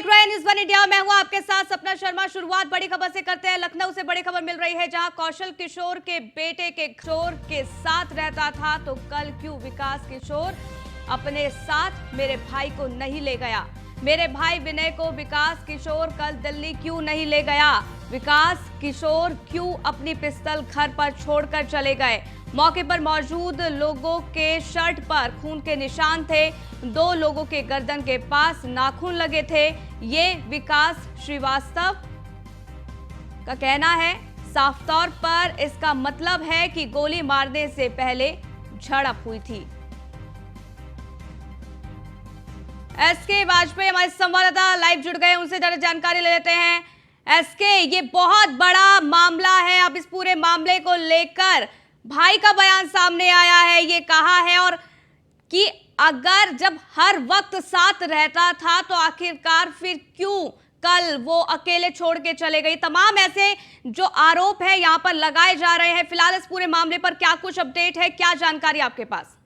देख रहे हैं न्यूज़ वन इंडिया। मैं हूं आपके साथ सपना शर्मा। शुरुआत बड़ी खबर से करते हैं। लखनऊ से बड़ी खबर मिल रही है, जहां कौशल किशोर के बेटे के किशोर के साथ रहता था, तो कल क्यों विकास किशोर अपने साथ मेरे भाई को नहीं ले गया। मेरे भाई विनय को विकास किशोर कल दिल्ली क्यों नहीं ले गया। विकास किशोर क्यों अपनी पिस्तौल घर पर छोड़कर चले गए। मौके पर मौजूद लोगों के शर्ट पर खून के निशान थे। 2 लोगों के गर्दन के पास नाखून लगे थे। ये विकास श्रीवास्तव का कहना है। साफ तौर पर इसका मतलब है कि गोली मारने से पहले झड़प हुई थी। एसके वाजपेयी हमारे संवाददाता लाइव जुड़ गए, उनसे जरा जानकारी ले लेते हैं। एसके, ये बहुत बड़ा मामला है। अब इस पूरे मामले को लेकर भाई का बयान सामने आया है। ये कहा है और कि अगर जब हर वक्त साथ रहता था तो आखिरकार फिर क्यों कल वो अकेले छोड़ के चले गई। तमाम ऐसे जो आरोप है यहाँ पर लगाए जा रहे हैं। फिलहाल इस पूरे मामले पर क्या कुछ अपडेट है, क्या जानकारी आपके पास?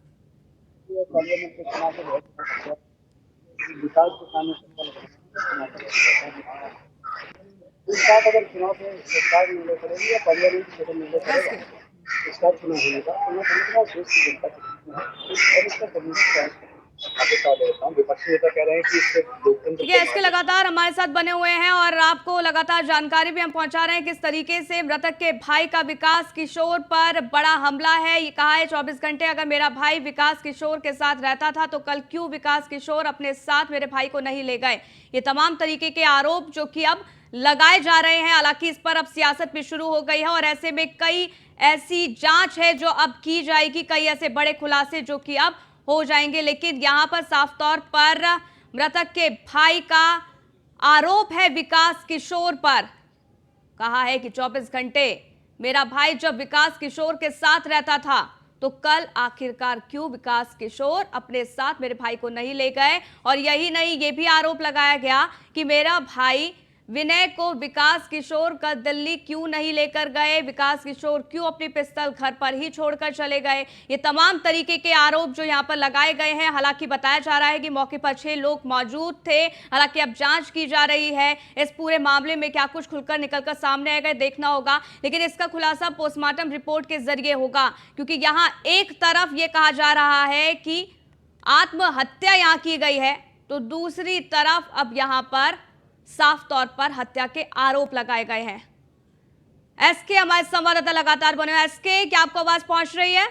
इस बात अगर चुनाव से सरकार निर्णय करेगी या पार्लियामेंट से निर्णय करेगा, इसका चुनाव होगा तो मैं समझना देश की जनता और इसका कम्युनिस्ट आपके साथ रहता हूँ। विपक्षी नेता कह रहे हैं कि इससे लोकतंत्र ये इसके लगातार हमारे साथ बने हुए हैं और आपको लगातार जानकारी भी हम पहुंचा रहे हैं किस तरीके से मृतक के भाई का विकास किशोर पर बड़ा हमला है। ये कहा है 24 घंटे अगर मेरा भाई विकास किशोर के साथ रहता था तो कल क्यों विकास किशोर अपने साथ मेरे भाई को नहीं ले गए। ये तमाम तरीके के आरोप जो कि अब लगाए जा रहे हैं। हालांकि इस पर अब सियासत भी शुरू हो गई है और ऐसे में कई ऐसी जांच है जो अब की जाएगी, कई ऐसे बड़े खुलासे जो कि अब हो जाएंगे। लेकिन यहां पर साफ तौर पर मृतक के भाई का आरोप है विकास किशोर पर। कहा है कि 24 घंटे मेरा भाई जब विकास किशोर के साथ रहता था तो कल आखिरकार क्यों विकास किशोर अपने साथ मेरे भाई को नहीं ले गए। और यही नहीं, ये भी आरोप लगाया गया कि मेरा भाई विनय को विकास किशोर कल दिल्ली क्यों नहीं लेकर गए। विकास किशोर क्यों अपनी पिस्तौल घर पर ही छोड़कर चले गए। ये तमाम तरीके के आरोप जो यहां पर लगाए गए हैं। हालांकि बताया जा रहा है कि मौके पर 6 लोग मौजूद थे। हालांकि अब जांच की जा रही है। इस पूरे मामले में क्या कुछ खुलकर निकलकर सामने आएगा देखना होगा, लेकिन इसका खुलासा पोस्टमार्टम रिपोर्ट के जरिए होगा। क्योंकि यहां एक तरफ ये कहा जा रहा है कि आत्महत्या यहां की गई है, तो दूसरी तरफ अब यहां पर साफ तौर पर हत्या के आरोप लगाए गए हैं। एसके हमारे संवाददाता लगातार बने हुए। एसके, क्या आपको आवाज पहुंच रही है?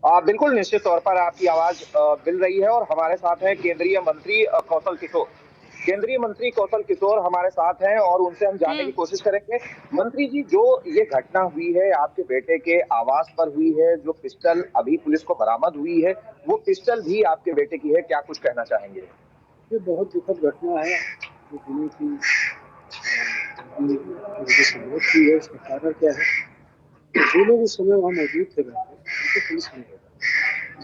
बिल्कुल, निश्चित तौर पर आपकी आवाज मिल रही है और हमारे साथ है केंद्रीय मंत्री कौशल किशोर। केंद्रीय मंत्री कौशल किशोर हमारे साथ हैं और उनसे हम जानने की कोशिश करेंगे। मंत्री जी, जो ये घटना हुई है आपके बेटे के आवास पर हुई है, जो पिस्टल अभी पुलिस को बरामद हुई है, वो पिस्टल भी आपके बेटे की है, क्या कुछ कहना चाहेंगे? ये बहुत दुखद घटना है जो दिल्ली की वजह से मौत हुई है। इसका कारण क्या है? जो लोग उस समय वहाँ मौजूद थे उनको पुलिस नहीं होगा,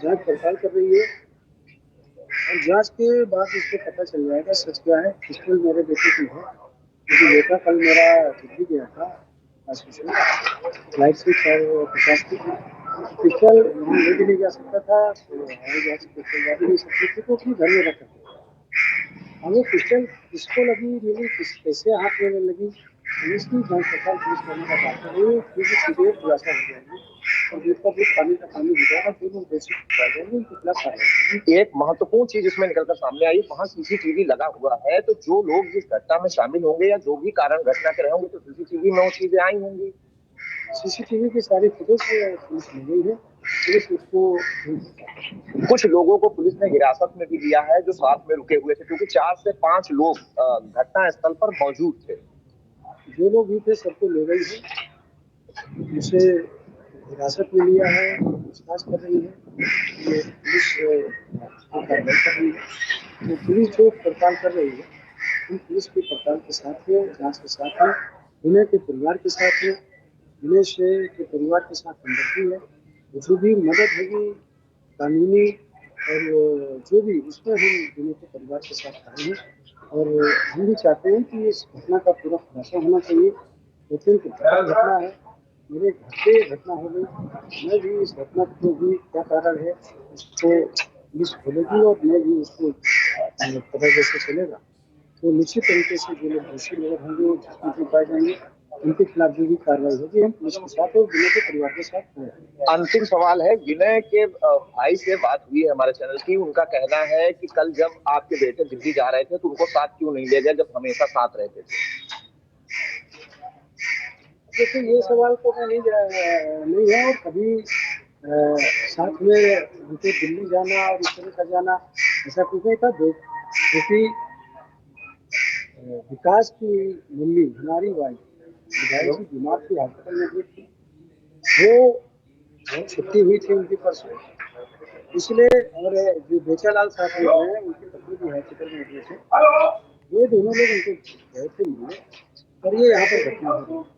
जांच पड़ताल कर रही है और जांच के बाद इसको पता चल जाएगा सच क्या है। पिस्टल मेरे बेटे की है, क्योंकि बेटा कल मेरा दिल्ली गया था फ्लाइट से 4:50 की। पिस्टल वहाँ ले भी नहीं जा सकता था, तो हवाई जहाज से पिस्टल जा भी नहीं सकती थी, तो अपने घर में रखा था। हमें पिस्टल किसको लगी, मिली, कैसे हाथ में लगी, इसकी जांच पड़ताल पुलिस करने का बात है। क्योंकि सीधे खुलासा हो जाएगी और दूध का दूध पानी का पानी हो जाएगा, दोनों दोषी पकड़ा जाएंगे, उनके खिलाफ कार्रवाई। एक महत्वपूर्ण चीज इसमें निकलकर सामने आई, वहाँ सीसीटीवी लगा हुआ है, तो जो लोग इस घटना में शामिल होंगे या जो भी कारण घटना के रहे होंगे तो सीसीटीवी में वो चीजें आई होंगी। सीसीटीवी की सारी फुटेज पुलिस ले गई है, पुलिस उसको कुछ लोगों को पुलिस ने हिरासत में भी लिया है जो साथ में रुके हुए थे, क्योंकि 4 से 5 लोग घटना स्थल पर मौजूद थे। जो लोग भी थे सबको ले गई है, उसे हिरासत में लिया है, पूछताछ कर रही है। ये पुलिस कार्रवाई कर रही है। तो पुलिस जो पड़ताल कर रही है उन पुलिस की पड़ताल के साथ है, जांच के साथ है, विनय के परिवार के साथ है, विनय के परिवार के साथ हमदर्दी है। जो भी मदद होगी कानूनी और जो भी, उसमें हम विनय के परिवार के साथ खड़े हैं और हम भी चाहते हैं कि इस घटना का पूरा खुलासा होना चाहिए। लेकिन घटना है, मेरे घर पे घटना हो गई, मैं भी इस घटना को भी क्या कारण है उसको पुलिस खोलेगी और मैं भी उसको पता कैसे चलेगा। तो निश्चित तरीके से जो लोग दोषी लोग होंगे, जिसमें पाए जाएंगे, उनके खिलाफ जो भी कार्रवाई होगी हम पुलिस के साथ और विनय के परिवार के साथ खड़े हैं। अंतिम सवाल है, विनय के भाई से बात हुई है हमारे चैनल की। उनका कहना है कि कल जब आपके बेटे दिल्ली जा रहे थे तो उनको साथ क्यों नहीं ले गए, जब हमेशा साथ रहते थे। देखिए, ये सवाल तो मैं नहीं है, और कभी साथ में उनके दिल्ली जाना और इस तरह का जाना ऐसा कुछ नहीं था। क्योंकि विकास की मम्मी हमारी वाइफ विधायक जी बीमार थी, हॉस्पिटल में भी थी, वो छुट्टी हुई थी उनकी परसों, इसलिए। और जो बेचालाल साहब लोग हैं, उनकी पत्नी भी हॉस्पिटल में एडमिट है, ये दोनों लोग उनको गए थे मिलने, और ये यहाँ पर घटना हो गई।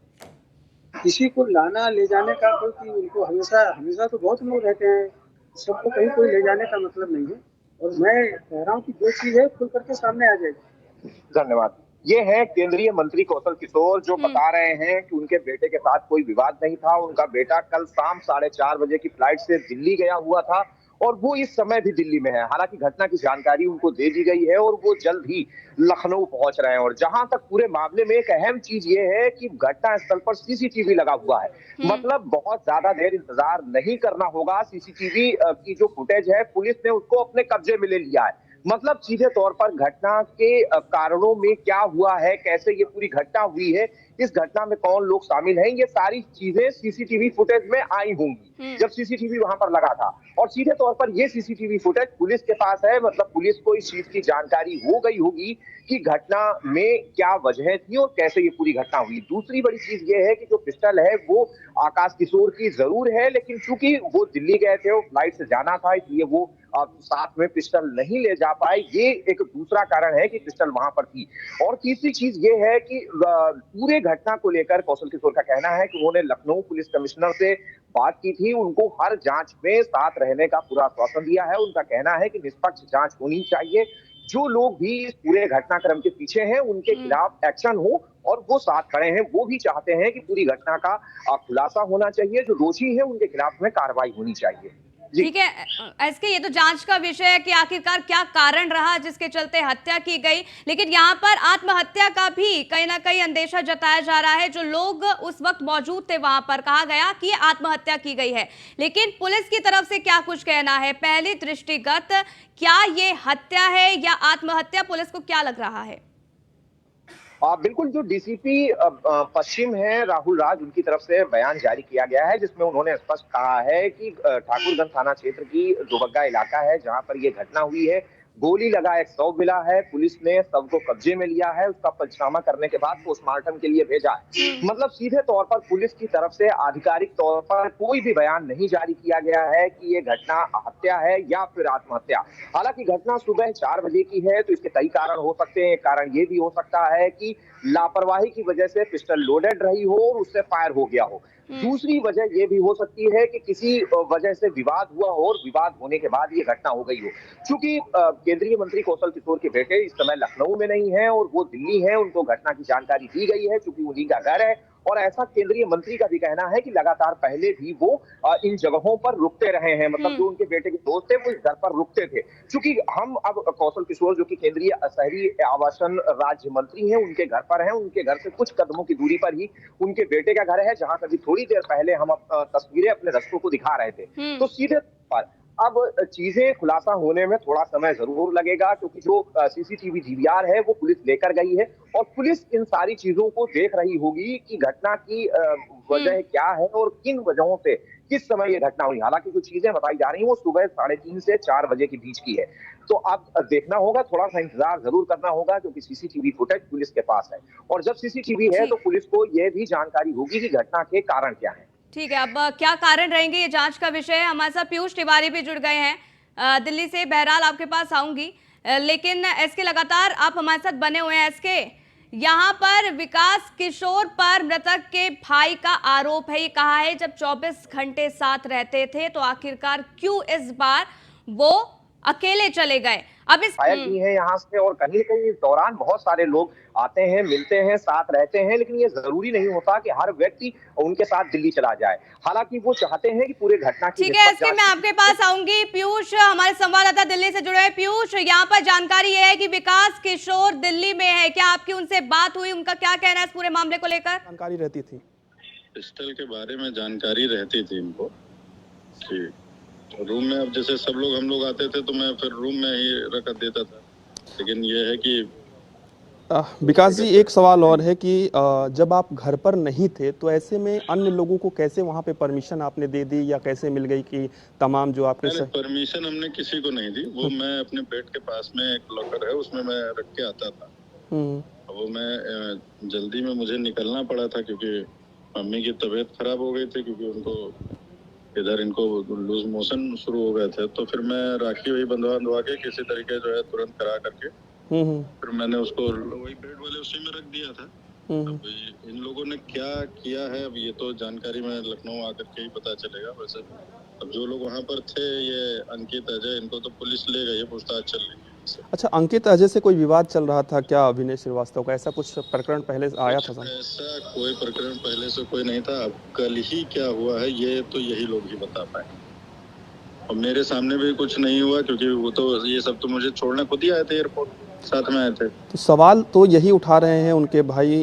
किसी को लाना ले जाने का कोई कि उनको हमेशा हमेशा तो बहुत लोग रहते हैं, सबको कहीं कोई ले जाने का मतलब नहीं है। और मैं कह रहा हूँ कि जो चीज है खुल करके सामने आ जाएगी। धन्यवाद। ये है केंद्रीय मंत्री कौशल किशोर, जो बता रहे हैं कि उनके बेटे के साथ कोई विवाद नहीं था। उनका बेटा कल शाम 4:30 बजे की फ्लाइट से दिल्ली गया हुआ था और वो इस समय भी दिल्ली में है। हालांकि घटना की जानकारी उनको दे दी गई है और वो जल्द ही लखनऊ पहुंच रहे हैं। और जहां तक पूरे मामले में एक अहम चीज ये है कि घटना स्थल पर सीसीटीवी लगा हुआ है। मतलब बहुत ज्यादा देर इंतजार नहीं करना होगा। सीसीटीवी की जो फुटेज है, पुलिस ने उसको अपने कब्जे में ले लिया है। मतलब सीधे तौर पर घटना के कारणों में क्या हुआ है, कैसे ये पूरी घटना हुई है, इस घटना में कौन लोग शामिल हैं, ये सारी चीजें सीसीटीवी फुटेज में आई होंगी जब सीसीटीवी वहां पर लगा था। और सीधे तौर पर ये सीसीटीवी फुटेज पुलिस के पास है। मतलब पुलिस को इस चीज की जानकारी हो गई होगी कि घटना में क्या वजह थी और कैसे ये पूरी घटना हुई। दूसरी बड़ी चीज ये है कि जो पिस्टल है वो आकाश किशोर की जरूर है, लेकिन चूंकि वो दिल्ली गए थे और फ्लाइट से जाना था, इसलिए वो साथ में पिस्टल नहीं ले जा पाए। ये एक दूसरा कारण है कि पिस्टल वहां पर थी। और तीसरी चीज ये है कि पूरे घटना को लेकर कौशल किशोर का कहना है कि उन्होंने लखनऊ पुलिस कमिश्नर से बात की थी, उनको हर जांच में साथ रहने का पूरा आश्वासन दिया है। उनका कहना है कि निष्पक्ष जांच होनी चाहिए, जो लोग भी इस पूरे घटनाक्रम के पीछे हैं उनके खिलाफ एक्शन हो, और वो साथ खड़े हैं। वो भी चाहते हैं कि पूरी घटना का खुलासा होना चाहिए, जो दोषी है उनके खिलाफ में कार्रवाई होनी चाहिए। ठीक है एसके, ये तो जांच का विषय है कि आखिरकार क्या कारण रहा जिसके चलते हत्या की गई, लेकिन यहाँ पर आत्महत्या का भी कहीं ना कहीं अंदेशा जताया जा रहा है। जो लोग उस वक्त मौजूद थे वहां पर, कहा गया कि आत्महत्या की गई है, लेकिन पुलिस की तरफ से क्या कुछ कहना है? पहली दृष्टिगत क्या ये हत्या है या आत्महत्या, पुलिस को क्या लग रहा है? बिल्कुल, जो डीसीपी पश्चिम है राहुल राज, उनकी तरफ से बयान जारी किया गया है, जिसमें उन्होंने स्पष्ट कहा है कि ठाकुरगंज थाना क्षेत्र की दुबग्गा इलाका है जहां पर ये घटना हुई है। गोली लगा एक शव मिला है, पुलिस ने शव को कब्जे में लिया है, उसका पंचनामा करने के बाद पोस्टमार्टम के लिए भेजा है। मतलब सीधे तौर पर पुलिस की तरफ से आधिकारिक तौर पर कोई भी बयान नहीं जारी किया गया है कि ये घटना हत्या है या फिर आत्महत्या। हालांकि घटना सुबह 4 बजे की है, तो इसके कई कारण हो सकते हैं। कारण ये भी हो सकता है कि लापरवाही की वजह से पिस्टल लोडेड रही हो और उससे फायर हो गया हो। दूसरी वजह यह भी हो सकती है कि किसी वजह से विवाद हुआ हो और विवाद होने के बाद ये घटना हो गई हो। चूंकि केंद्रीय मंत्री कौशल किशोर के बेटे इस समय लखनऊ में नहीं है और वो दिल्ली है, उनको घटना की जानकारी दी गई है चूंकि उन्हीं का घर है। और ऐसा केंद्रीय मंत्री का भी कहना है कि लगातार पहले भी वो इन जगहों पर रुकते रहे हैं। मतलब जो उनके बेटे के दोस्त थे वो इस घर पर रुकते थे। चूंकि हम अब कौशल किशोर, जो कि केंद्रीय शहरी आवासन राज्य मंत्री हैं, उनके घर पर हैं, उनके घर से कुछ कदमों की दूरी पर ही उनके बेटे का घर है, जहां कभी थोड़ी देर पहले हम तस्वीरें अपने दर्शकों को दिखा रहे थे। तो सीधे पर अब चीजें खुलासा होने में थोड़ा समय जरूर लगेगा, क्योंकि जो सीसीटीवी डीवीआर है वो पुलिस लेकर गई है और पुलिस इन सारी चीजों को देख रही होगी कि घटना की वजह क्या है और किन वजहों से किस समय ये घटना हुई। हालांकि जो चीजें बताई जा रही हैं वो सुबह 3:30 से 4 बजे के बीच की है। तो अब देखना होगा, थोड़ा सा इंतजार जरूर करना होगा, क्योंकि सीसीटीवी फुटेज पुलिस के पास है और जब सीसीटीवी है तो पुलिस को यह भी जानकारी होगी कि घटना के कारण क्या है। ठीक है, अब क्या कारण रहेंगे ये जांच का विषय है। हमारे साथ पीयूष तिवारी भी जुड़ गए हैं दिल्ली से। बहरहाल आपके पास आऊंगी, लेकिन एसके लगातार आप हमारे साथ बने हुए हैं। एसके, यहाँ पर विकास किशोर पर मृतक के भाई का आरोप है, ये कहा है जब 24 घंटे साथ रहते थे तो आखिरकार क्यों इस बार वो अकेले चले गए। अब इस विधायक भी हैं यहाँ से, और कहीं न कहीं इस दौरान बहुत सारे लोग आते हैं, मिलते हैं, साथ रहते हैं, लेकिन ये जरूरी नहीं होता कि हर व्यक्ति उनके साथ दिल्ली चला जाए। हालांकि वो चाहते हैं कि पूरे घटना की ठीक है, निष्पक्ष इसके जांच मैं आपके पास आऊंगी। पीयूष, हमारे संवाददाता दिल्ली से जुड़े हैं। पीयूष, यहाँ पर जानकारी ये है कि विकास किशोर दिल्ली में है, क्या आपकी उनसे बात हुई? उनका क्या कहना है इस पूरे मामले को लेकर? जानकारी रहती थी, पिस्टल के बारे में जानकारी रहती थी इनको कि रूम में, अब जैसे सब लोग हम लोग आते थे तो मैं फिर रूम में ही रख देता था, लेकिन ये है कि विकास जी एक सवाल और है कि जब आप घर पर नहीं थे तो ऐसे में अन्य लोगों को कैसे वहाँ पे परमिशन आपने दे दी या कैसे मिल गई कि तमाम जो आपके परमिशन हमने किसी को नहीं दी। वो मैं अपने बेड के पास में एक लॉकर है उसमें मैं रख के आता था। वो मैं जल्दी में मुझे निकलना पड़ा था क्योंकि मम्मी की तबीयत खराब हो गई थी, क्योंकि उनको इधर इनको लूज मोशन शुरू हो गए थे। तो फिर मैं राखी वही बंधवा के किसी तरीके जो है तुरंत करा करके फिर मैंने उसको वही बेड वाले उसी में रख दिया था। अब इन लोगों ने क्या किया है अब ये तो जानकारी में लखनऊ आकर के ही पता चलेगा। वैसे अब जो लोग वहाँ पर थे, ये अंकित, अजय, इनको तो पुलिस ले गई है, पूछताछ चल रही है। अच्छा, अंकित अजय से कोई विवाद चल रहा था क्या अभिनय श्रीवास्तव का? ऐसा कुछ प्रकरण पहले आया था? ऐसा कोई प्रकरण पहले से कोई नहीं था। अब कल ही क्या हुआ है ये तो यही लोग ही बता पाए, और मेरे सामने भी कुछ नहीं हुआ क्योंकि वो तो ये सब तो मुझे छोड़ने खुद ही आए थे, एयरपोर्ट साथ में आए थे। तो सवाल तो यही उठा रहे हैं उनके भाई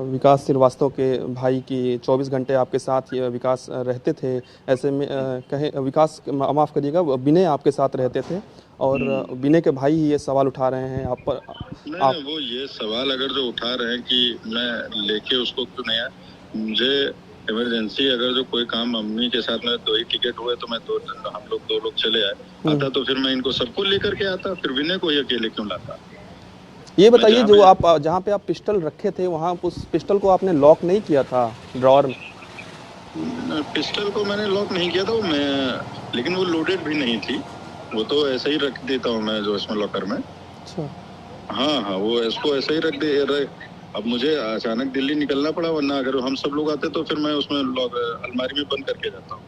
विकास श्रीवास्तव के भाई की 24 घंटे आपके साथ विकास रहते थे। ऐसे में कहे विकास, माफ़ करिएगा, विनय आपके साथ रहते थे और विनय के भाई ही ये सवाल उठा रहे हैं आप पर। नहीं, वो ये सवाल अगर जो उठा रहे हैं कि मैं लेके उसको क्यों नहीं आया, मुझे इमरजेंसी अगर जो कोई काम मम्मी के साथ में 2 ही टिकट हुए तो मैं हम लोग 2 लोग चले आए आता, तो फिर मैं इनको सबको लेकर के आता, फिर विनय को ही अकेले क्यों लाता? ये बताइए, जो आप जहाँ पे आप पिस्टल रखे थे वहाँ उस पिस्टल को आपने लॉक नहीं किया था ड्रॉअर में? पिस्टल को मैंने लॉक नहीं किया था, वो मैं, लेकिन वो लोडेड भी नहीं थी, वो तो ऐसे ही रख देता हूँ मैं जो इसमें लॉकर में। अच्छा, हाँ, वो इसको ऐसे ही रख दे। अब मुझे अचानक दिल्ली निकलना पड़ा, वरना अगर हम सब लोग आते तो फिर मैं उसमें अलमारी में बंद करके जाता हूँ।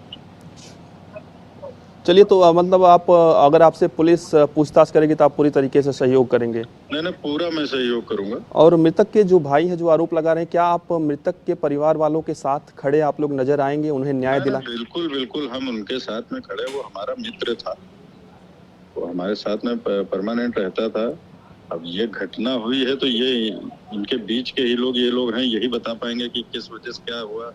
चलिए, तो मतलब आप, अगर आपसे पुलिस पूछताछ करेगी तो आप पूरी तरीके से सहयोग करेंगे? नहीं, पूरा मैं सहयोग करूंगा। और मृतक के जो भाई हैं जो आरोप लगा रहे हैं, क्या आप मृतक के परिवार वालों के साथ खड़े आप लोग नजर आएंगे, उन्हें न्याय दिला? बिल्कुल हम उनके साथ में खड़े। वो हमारा मित्र था, वो हमारे साथ में परमानेंट रहता था। अब ये घटना हुई है तो ये इनके बीच के ही लोग, ये लोग हैं, यही बता पाएंगे कि किस वजह से क्या हुआ।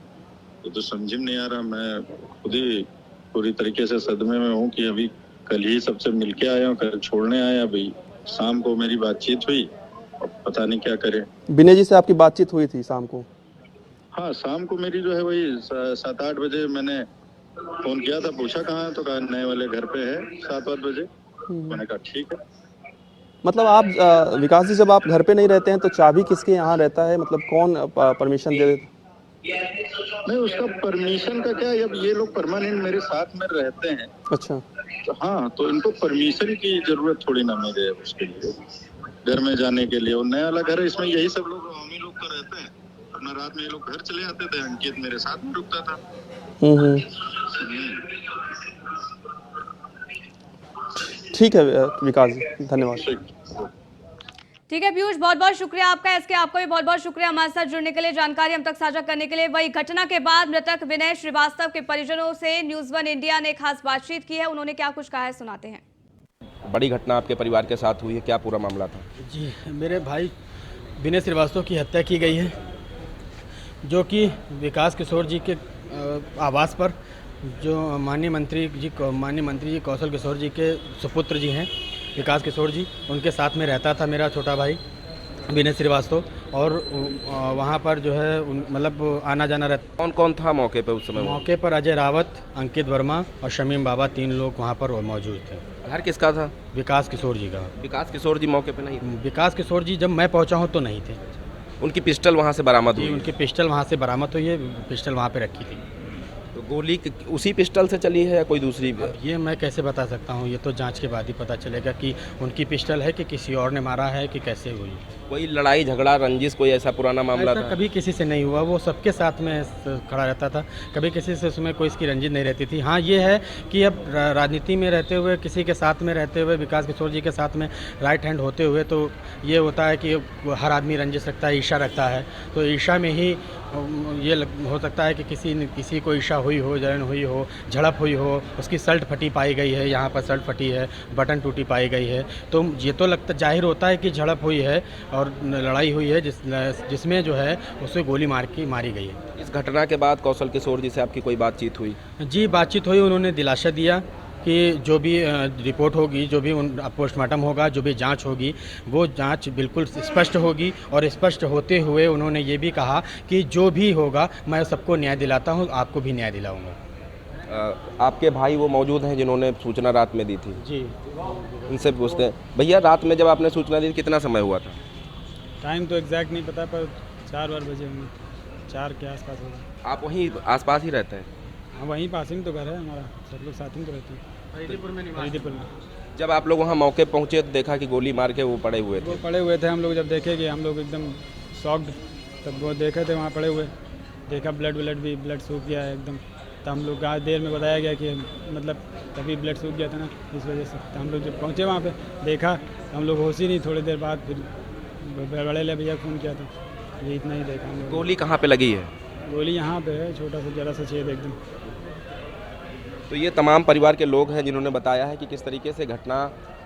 ये तो समझ में नहीं आ रहा। मैं खुद ही पूरी तरीके से सदमे में हूँ कि अभी कल ही सबसे मिलके आया हूँ, कल छोड़ने आया। अभी शाम को मेरी बातचीत हुई और पता नहीं क्या करे। विनय जी से आपकी बातचीत हुई थी शाम को? हाँ, शाम को मेरी जो है वही 7-8 बजे मैंने फोन किया था, पूछा कहाँ है, तो कहा नए वाले घर पे है 7-8 बजे। मैंने कहा ठीक है। मतलब आप विकास जी, जब आप घर पे नहीं रहते हैं तो चाबी किसके यहाँ रहता है? मतलब कौन परमिशन दे देता? नहीं, उसका परमिशन का क्या, अब ये लोग परमानेंट मेरे साथ में रहते हैं। अच्छा, तो हाँ, तो इनको परमिशन की जरूरत थोड़ी ना मेरे उसके लिए, घर में जाने के लिए। और नया वाला घर है, इसमें यही सब लोग, हम ही लोग तो रहते हैं। अपना रात में ये लोग घर चले आते थे, अंकित मेरे साथ में रुकता था। ठीक है विकास जी, धन्यवाद। ठीक है पीयूष, बहुत बहुत शुक्रिया आपका। इसके आपको भी बहुत बहुत शुक्रिया हमारे साथ जुड़ने के लिए, जानकारी हम तक साझा करने के लिए। वही घटना के बाद मृतक विनय श्रीवास्तव के परिजनों से न्यूज़ 1 इंडिया ने खास बातचीत की है। उन्होंने क्या कुछ कहा है, सुनाते हैं। बड़ी घटना आपके परिवार के साथ हुई है, क्या पूरा मामला था? जी, मेरे भाई विनय श्रीवास्तव की हत्या की गई है, जो कि विकास किशोर जी के आवास पर, जो माननीय मंत्री जी कौशल किशोर जी के सुपुत्र जी हैं विकास किशोर जी, उनके साथ में रहता था मेरा छोटा भाई विनय श्रीवास्तव। और वहाँ पर जो है मतलब आना जाना रहता। कौन कौन था मौके पर उस समय? मौके पर अजय रावत, अंकित वर्मा और शमीम बाबा, 3 लोग वहाँ पर मौजूद थे। घर किसका था? विकास किशोर जी का। विकास किशोर जी मौके पर नहीं थे? विकास किशोर जी जब मैं पहुँचा हूँ तो नहीं थे। उनकी पिस्टल वहाँ से बरामद हुई? उनकी पिस्टल वहाँ से बरामद हुई है, पिस्टल वहाँ पे रखी थी। तो गोली उसी पिस्टल से चली है या कोई दूसरी? अब ये मैं कैसे बता सकता हूँ, ये तो जांच के बाद ही पता चलेगा कि उनकी पिस्टल है कि किसी और ने मारा है कि कैसे हुई। कोई लड़ाई झगड़ा रंजिश कोई ऐसा पुराना मामला ऐसा था? कभी किसी से नहीं हुआ, वो सबके साथ में खड़ा रहता था, कभी किसी से उसमें कोई इसकी रंजिश नहीं रहती थी। हाँ ये है कि अब राजनीति में रहते हुए, किसी के साथ में रहते हुए, विकास किशोर जी के साथ में राइट हैंड होते हुए, तो ये होता है कि हर आदमी रंजिश रखता है, ईर्ष्या रखता है। तो ईर्ष्या में ही ये हो सकता है कि किसी को ईर्ष्या हुई हो, जलन हुई हो, झड़प हुई हो, उसकी शर्ट फटी पाई गई है, यहाँ पर शर्ट फटी है, बटन टूटी पाई गई है। तो ये तो लगता जाहिर होता है कि झड़प हुई है और लड़ाई हुई है जिसमें जो है उसे गोली मारी गई है। इस घटना के बाद कौशल किशोर जी से आपकी कोई बातचीत हुई? जी बातचीत हुई, उन्होंने दिलासा दिया कि जो भी रिपोर्ट होगी, जो भी पोस्टमार्टम होगा, जो भी जांच होगी, वो जांच बिल्कुल स्पष्ट होगी। और स्पष्ट होते हुए उन्होंने ये भी कहा कि जो भी होगा मैं सबको न्याय दिलाता हूँ, आपको भी न्याय दिलाऊंगा। आपके भाई वो मौजूद हैं जिन्होंने सूचना रात में दी थी? जी उनसे पूछते हैं, भैया रात में जब आपने सूचना दी कितना समय हुआ था? टाइम तो एग्जैक्ट नहीं पता, पर 4 बजे होंगे, 4 के आसपास होगा। आप वहीं आसपास ही रहते हैं? हाँ वहीं पास ही में तो घर है हमारा, सब लोग साथ में तो रहते हैं। फरीदीपुर में। जब आप लोग वहाँ मौके पहुँचे तो देखा कि गोली मार के वो पड़े हुए थे? वो पड़े हुए थे, हम लोग जब देखे कि हम लोग एकदम शॉक्ड, तब वो देखे थे वहाँ पड़े हुए, देखा ब्लड सूख गया है एकदम। तो हम लोग आज देर में बताया गया कि मतलब तभी ब्लड सूख गया था ना, इस वजह से। तो हम लोग जब पहुँचे वहाँ पे देखा, हम लोग होश ही नहीं, थोड़ी देर बाद फिर बड़े ले भैया फ़ोन किया था, ये इतना ही देखा हम लोग। गोली कहाँ पे लगी है? गोली यहाँ पे है, छोटा सा जरा सा छेद एकदम। तो ये तमाम परिवार के लोग हैं जिन्होंने बताया है कि किस तरीके से घटना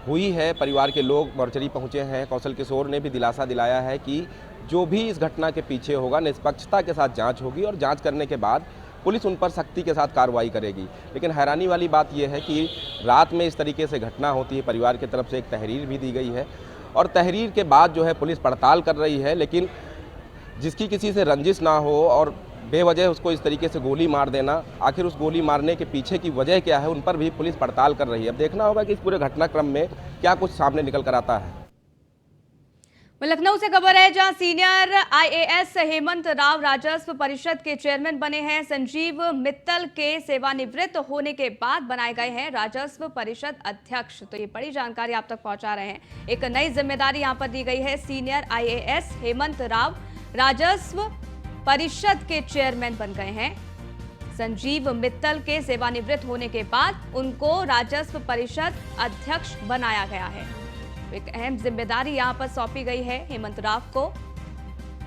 हुई है। परिवार के लोग मोर्चरी पहुंचे हैं। कौशल किशोर ने भी दिलासा दिलाया है कि जो भी इस घटना के पीछे होगा निष्पक्षता के साथ जांच होगी और जांच करने के बाद पुलिस उन पर सख्ती के साथ कार्रवाई करेगी। लेकिन हैरानी वाली बात यह है कि रात में इस तरीके से घटना होती है। परिवार की तरफ से एक तहरीर भी दी गई है और तहरीर के बाद जो है पुलिस पड़ताल कर रही है, लेकिन जिसकी किसी से रंजिश ना हो और बेवजह उसको इस तरीके से गोली मार देना, आखिर उस गोली मारने के पीछे की वजह क्या है, उन पर भी पुलिस पड़ताल कर रही है। अब देखना होगा कि इस पूरे घटनाक्रम में क्या कुछ सामने निकल कर आता है। लखनऊ से खबर है जहां सीनियर आईएएस हेमंत राव राजस्व परिषद के चेयरमैन बने हैं। संजीव मित्तल के सेवानिवृत्त होने के बाद बनाए गए हैं राजस्व परिषद अध्यक्ष। तो ये बड़ी जानकारी आप तक पहुंचा रहे हैं। एक नई जिम्मेदारी यहां पर दी गई है। सीनियर आईएएस हेमंत राव राजस्व परिषद के चेयरमैन बन गए हैं। संजीव मित्तल के सेवानिवृत्त होने के बाद उनको राजस्व परिषद अध्यक्ष बनाया गया है। एक अहम जिम्मेदारी यहां पर सौंपी गई है हेमंत राव को।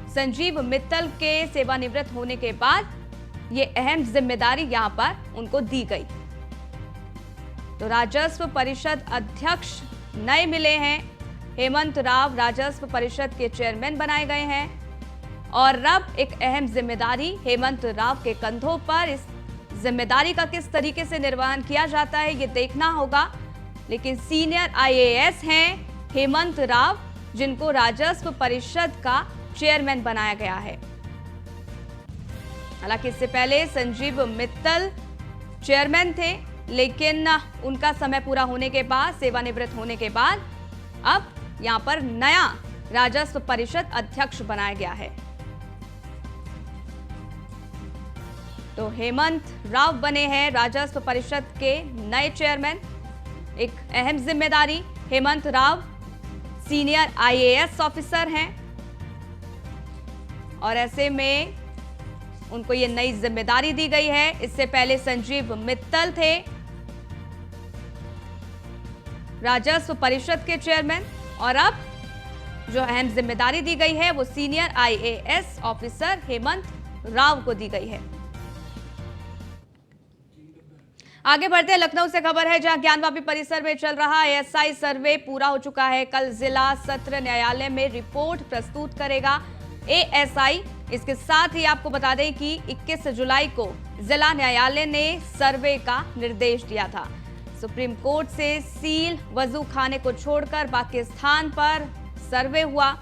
संजीव मित्तल के सेवानिवृत्त होने के बाद ये अहम जिम्मेदारी यहां पर उनको दी गई। तो राजस्व परिषद अध्यक्ष नए मिले हैं। हेमंत राव राजस्व परिषद के चेयरमैन बनाए गए हैं और अब एक अहम जिम्मेदारी हेमंत राव के कंधों पर। इस जिम्मेदारी का किस तरीके से निर्वहन किया जाता है ये देखना होगा। लेकिन सीनियर आईएएस हैं हेमंत राव, जिनको राजस्व परिषद का चेयरमैन बनाया गया है। हालांकि इससे पहले संजीव मित्तल चेयरमैन थे, लेकिन उनका समय पूरा होने के बाद, सेवानिवृत्त होने के बाद अब यहां पर नया राजस्व परिषद अध्यक्ष बनाया गया है। तो हेमंत राव बने हैं राजस्व परिषद के नए चेयरमैन। एक अहम जिम्मेदारी। Hemant Rao senior IAS officer हैं और ऐसे में उनको ये नई जिम्मेदारी दी गई है। इससे पहले संजीव मित्तल थे राजस्व परिषद के चेयरमैन और अब जो अहम जिम्मेदारी दी गई है वो senior IAS officer Hemant Rao को दी गई है। आगे बढ़ते हैं। लखनऊ से खबर है जहां ज्ञानवापी परिसर में चल रहा एएसआई सर्वे पूरा हो चुका है। कल जिला सत्र न्यायालय में रिपोर्ट प्रस्तुत करेगा एएसआई। इसके साथ ही आपको बता दें कि 21 जुलाई को जिला न्यायालय ने सर्वे का निर्देश दिया था। सुप्रीम कोर्ट से सील वजू खाने को छोड़कर बाकी स्थान पर सर्वे हुआ।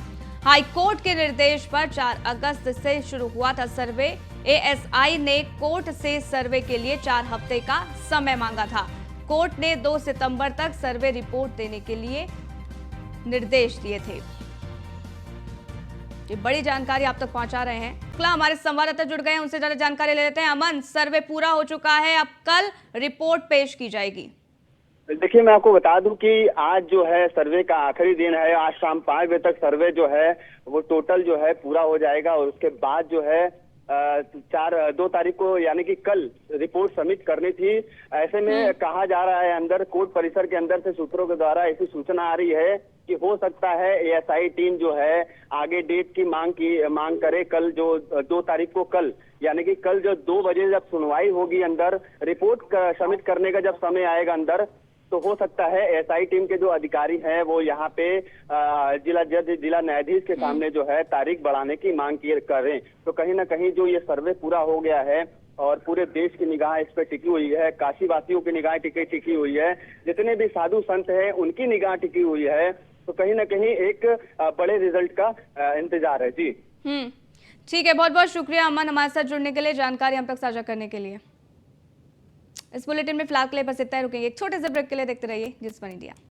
हाई कोर्ट के निर्देश पर 4 अगस्त से शुरू हुआ था सर्वे। एएसआई ने कोर्ट से सर्वे के लिए 4 हफ्ते का समय मांगा था। कोर्ट ने 2 सितंबर तक सर्वे रिपोर्ट देने के लिए निर्देश दिए थे। ये बड़ी जानकारी आप तक पहुंचा रहे हैं। अगला हमारे संवाददाता जुड़ गए हैं, उनसे ज्यादा जानकारी ले लेते हैं। अमन, सर्वे पूरा हो चुका है, अब कल रिपोर्ट पेश की जाएगी। देखिए, मैं आपको बता दूं कि आज जो है सर्वे का आखिरी दिन है। आज शाम 5 बजे तक सर्वे जो है वो टोटल जो है पूरा हो जाएगा और उसके बाद जो है 2 तारीख को यानी कि कल रिपोर्ट सबमिट करनी थी। ऐसे में कहा जा रहा है, अंदर कोर्ट परिसर के अंदर से सूत्रों के द्वारा ऐसी सूचना आ रही है कि हो सकता है एएसआई टीम जो है आगे डेट की मांग करे। कल जो 2 तारीख को कल यानी कि कल जो 2 बजे जब सुनवाई होगी, अंदर रिपोर्ट सबमिट करने का जब समय आएगा अंदर, तो हो सकता है एएसआई टीम के जो अधिकारी हैं वो यहाँ पे जिला जज, जिला न्यायाधीश के सामने जो है तारीख बढ़ाने की मांग करें। तो कहीं ना कहीं जो ये सर्वे पूरा हो गया है और पूरे देश की निगाह इस पे टिकी हुई है, काशी वासियों की निगाह टिकी हुई है, जितने भी साधु संत हैं उनकी निगाह टिकी हुई है, तो कहीं ना कहीं एक बड़े रिजल्ट का इंतजार है। जी ठीक है, बहुत बहुत शुक्रिया अमन, हमारे साथ जुड़ने के लिए, जानकारी हम तक साझा करने के लिए। इस बुलेटिन में फिलहाल के लिए बस इतना ही, रुकेंगे एक छोटे से ब्रेक के लिए। देखते रहिए जिस पर इंडिया।